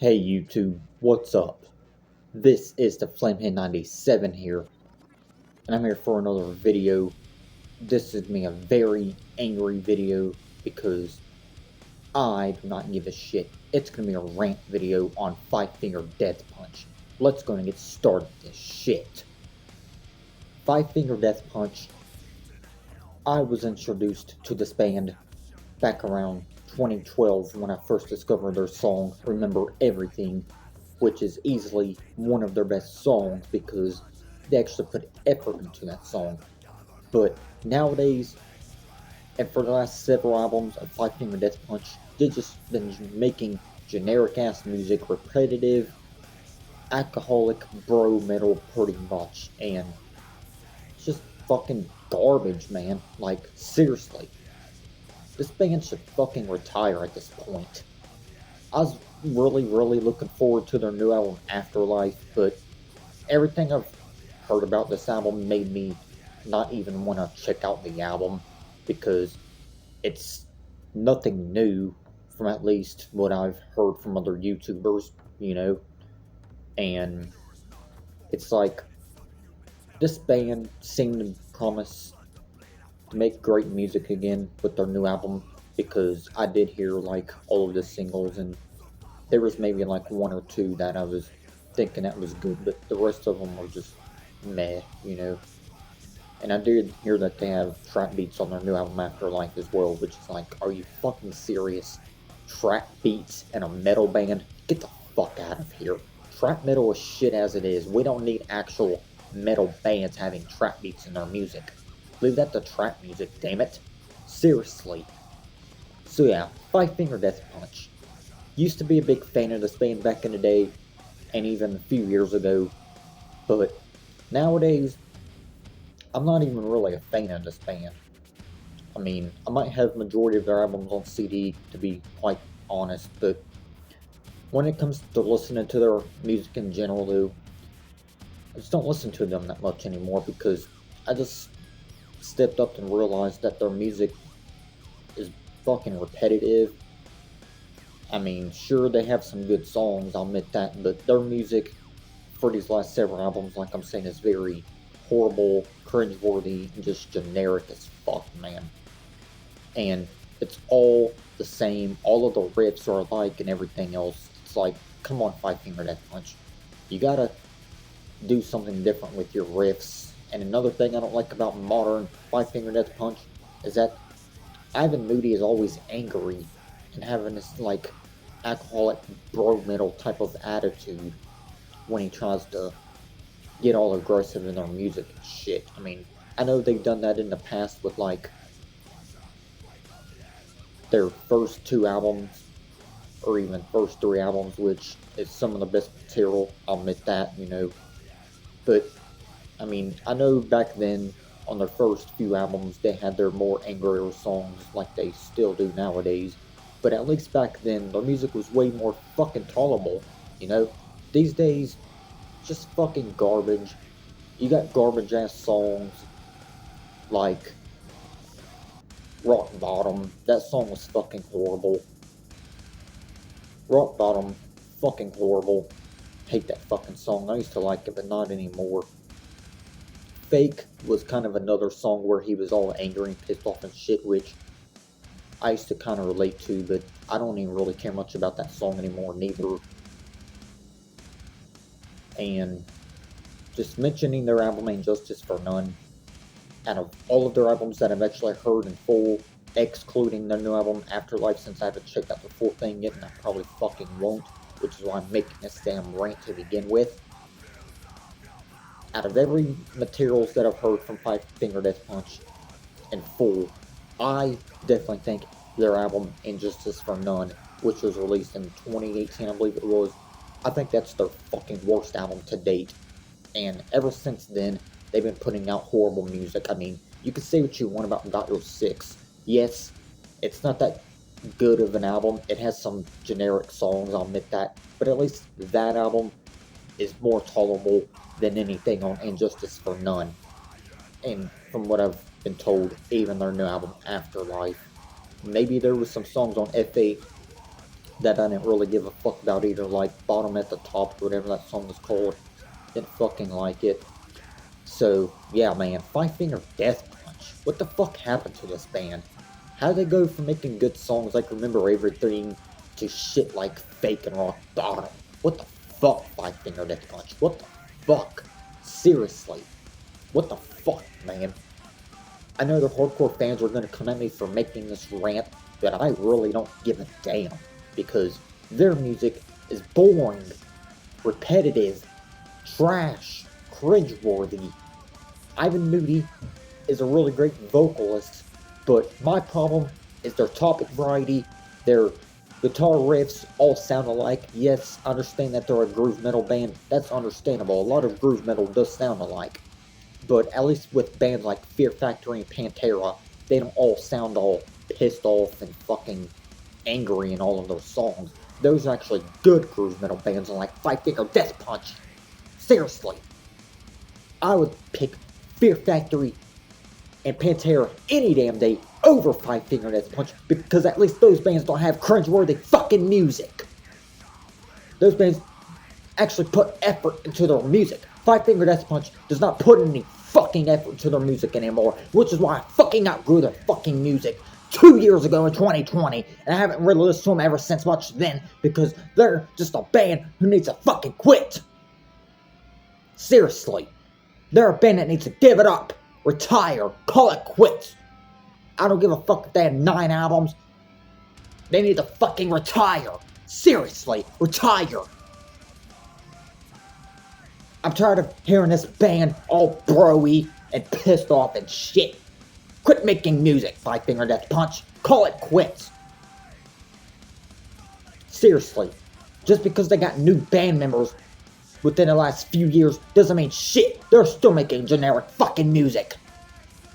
Hey YouTube, what's up? This is the Flamehead97 here, and I'm here for another video. This is me a very angry video because I do not give a shit. It's gonna be a rant video on Five Finger Death Punch. Let's go and get started with this shit. Five Finger Death Punch, I was introduced to this band back around 2012 when I first discovered their song Remember Everything, which is easily one of their best songs because they actually put effort into that song. But nowadays, and for the last several albums of Five Finger Death Punch, they've just been making generic ass music, repetitive, alcoholic bro metal pretty much, and it's just fucking garbage, man. Like, seriously. This band should fucking retire at this point. I was really looking forward to their new album Afterlife, but everything I've heard about this album made me not even want to check out the album because it's nothing new from at least what I've heard from other YouTubers, and it's like this band seemed to promise to make great music again with their new album because I did hear like all of the singles and there was maybe like one or two that I was thinking that was good, but the rest of them were just meh. And I did hear that they have trap beats on their new album Afterlife as well, which is like, are you fucking serious? Trap beats and a metal band? Get the fuck out of here. Trap metal is shit as it is. We don't need actual metal bands having trap beats in their music. Leave that to trap music, damn it. Seriously. So yeah, Five Finger Death Punch. Used to be a big fan of this band back in the day, and even a few years ago, but nowadays, I'm not even really a fan of this band. I mean, I might have majority of their albums on CD, to be quite honest, but when it comes to listening to their music in general, though, I just don't listen to them that much anymore because I just stepped up and realized that their music is fucking repetitive. I mean, sure, they have some good songs, I'll admit that, but their music for these last several albums, like I'm saying, is very horrible, cringeworthy, and just generic as fuck, man. And it's all the same, all of the riffs are alike and everything else. It's like, come on, Five Finger Death Punch. You gotta do something different with your riffs. And another thing I don't like about modern Five Finger Death Punch is that Ivan Moody is always angry and having this, like, alcoholic bro metal type of attitude when he tries to get all aggressive in their music and shit. I mean, I know they've done that in the past with like their first two albums or even first three albums, which is some of the best material, I'll admit that. But I mean, I know back then on their first few albums they had their more angrier songs like they still do nowadays, but at least back then their music was way more fucking tolerable. These days, just fucking garbage. You got garbage ass songs like Rock Bottom. That song was fucking horrible. Rock Bottom, fucking horrible. Hate that fucking song. I used to like it, but not anymore. Fake was kind of another song where he was all angry and pissed off and shit, which I used to kind of relate to, but I don't even really care much about that song anymore, neither. And just mentioning their album Ain't Justice for None, out of all of their albums that I've actually heard in full, excluding their new album Afterlife, since I haven't checked out the full thing yet, and I probably fucking won't, which is why I'm making this damn rant to begin with. Out of every materials that I've heard from Five Finger Death Punch in full, I definitely think their album Injustice for None, which was released in 2018, I believe it was, I think that's their fucking worst album to date. And ever since then, they've been putting out horrible music. I mean, you can say what you want about Got Your Six. Yes, it's not that good of an album. It has some generic songs, I'll admit that. But at least that album is more tolerable than anything on Injustice for None. And from what I've been told, even their new album Afterlife. Maybe there was some songs on F8 that I didn't really give a fuck about either, like Bottom at the Top, or whatever that song was called. Didn't fucking like it. So, yeah, man, Five Finger Death Punch. What the fuck happened to this band? How did they go from making good songs like Remember Everything to shit like Fake and Rock Bottom? What the fuck, Five Finger Death Punch? What the fuck? Seriously. What the fuck, man? I know the hardcore fans are gonna come at me for making this rant, but I really don't give a damn. Because their music is boring, repetitive, trash, cringeworthy. Ivan Moody is a really great vocalist, but my problem is their topic variety, their guitar riffs all sound alike. Yes, I understand that they're a groove metal band, that's understandable, a lot of groove metal does sound alike. But at least with bands like Fear Factory and Pantera, they don't all sound all pissed off and fucking angry in all of those songs. Those are actually good groove metal bands, like Five Finger Death Punch. Seriously. I would pick Fear Factory and Pantera any damn day over Five Finger Death Punch, because at least those bands don't have cringeworthy fucking music. Those bands actually put effort into their music. Five Finger Death Punch does not put any fucking effort into their music anymore, which is why I fucking outgrew their fucking music 2 years ago in 2020, and I haven't really listened to them ever since much then, because they're just a band who needs to fucking quit. Seriously. They're a band that needs to give it up, retire, call it quits. I don't give a fuck if they have 9 albums. They need to fucking retire. Seriously, retire. I'm tired of hearing this band all bro-y and pissed off and shit. Quit making music, Five Finger Death Punch. Call it quits. Seriously, just because they got new band members within the last few years doesn't mean shit. They're still making generic fucking music.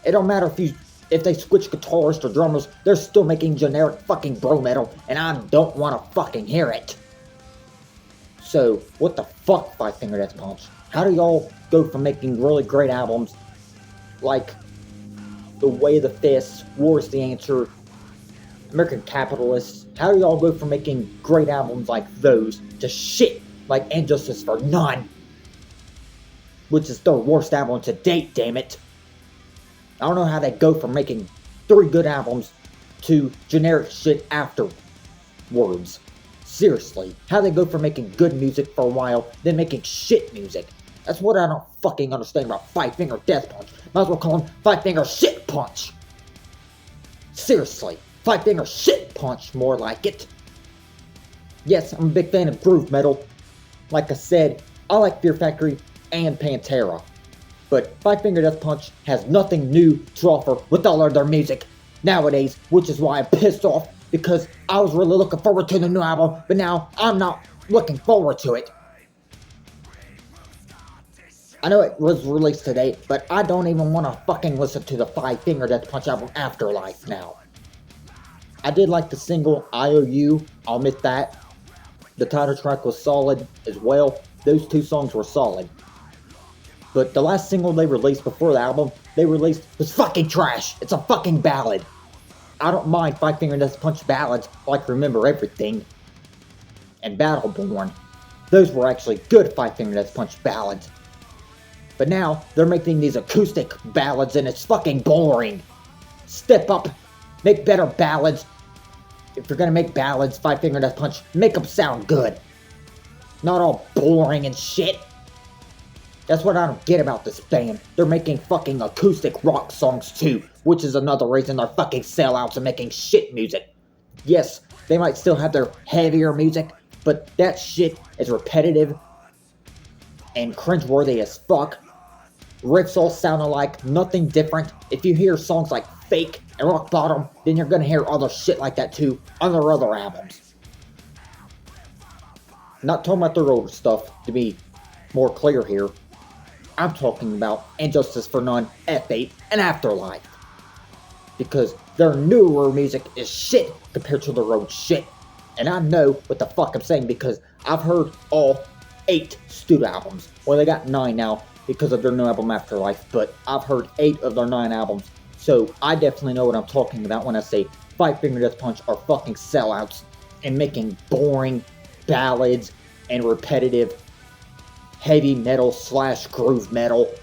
It don't matter if they switch guitarists or drummers, they're still making generic fucking bro metal, and I don't want to fucking hear it. So, what the fuck, Five Finger Death Punch? How do y'all go from making really great albums like The Way of the Fist, War is the Answer, American Capitalists? How do y'all go from making great albums like those to shit like And Justice for None, which is their worst album to date, damn it? I don't know how they go from making 3 good albums to generic shit afterwards. Seriously, how they go from making good music for a while, then making shit music. That's what I don't fucking understand about Five Finger Death Punch. Might as well call them Five Finger Shit Punch. Seriously, Five Finger Shit Punch, more like it. Yes, I'm a big fan of groove metal. Like I said, I like Fear Factory and Pantera. But Five Finger Death Punch has nothing new to offer with all of their music nowadays, which is why I'm pissed off, because I was really looking forward to the new album, but now I'm not looking forward to it. I know it was released today, but I don't even want to fucking listen to the Five Finger Death Punch album Afterlife now. I did like the single IOU, I'll admit that. The title track was solid as well. Those 2 songs were solid. But the last single they released before the album they released was fucking trash. It's a fucking ballad. I don't mind Five Finger Death Punch ballads like Remember Everything and Battleborn. Those were actually good Five Finger Death Punch ballads. But now they're making these acoustic ballads and it's fucking boring. Step up, make better ballads. If you're gonna make ballads, Five Finger Death Punch, make them sound good. Not all boring and shit. That's what I don't get about this band. They're making fucking acoustic rock songs too, which is another reason they're fucking sellouts and making shit music. Yes, they might still have their heavier music, but that shit is repetitive and cringeworthy as fuck. Riffs all sound alike, nothing different. If you hear songs like Fake and Rock Bottom, then you're gonna hear other shit like that too on their other albums. Not talking about their older stuff, to be more clear here. I'm talking about And Justice for None, F8, and Afterlife. Because their newer music is shit compared to their old shit. And I know what the fuck I'm saying because I've heard all 8 studio albums. Well, they got 9 now because of their new album Afterlife, but I've heard 8 of their 9 albums. So I definitely know what I'm talking about when I say Five Finger Death Punch are fucking sellouts. and making boring ballads and repetitive heavy metal / groove metal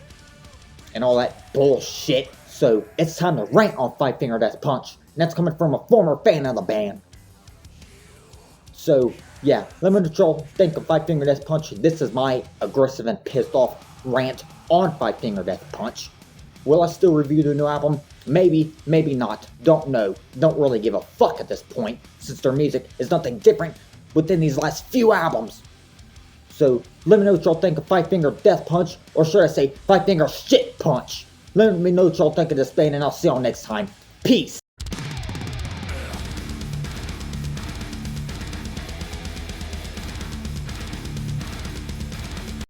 and all that bullshit. So it's time to rant on Five Finger Death Punch, and that's coming from a former fan of the band. So yeah, let me know what y'all think of Five Finger Death Punch. This is my aggressive and pissed off rant on Five Finger Death Punch. Will I still review the new album? Maybe, maybe not. Don't know. Don't really give a fuck at this point, since their music is nothing different within these last few albums. So let me know what y'all think of Five Finger Death Punch, or should I say Five Finger Shit Punch. Let me know what y'all think of this band, and I'll see y'all next time. Peace.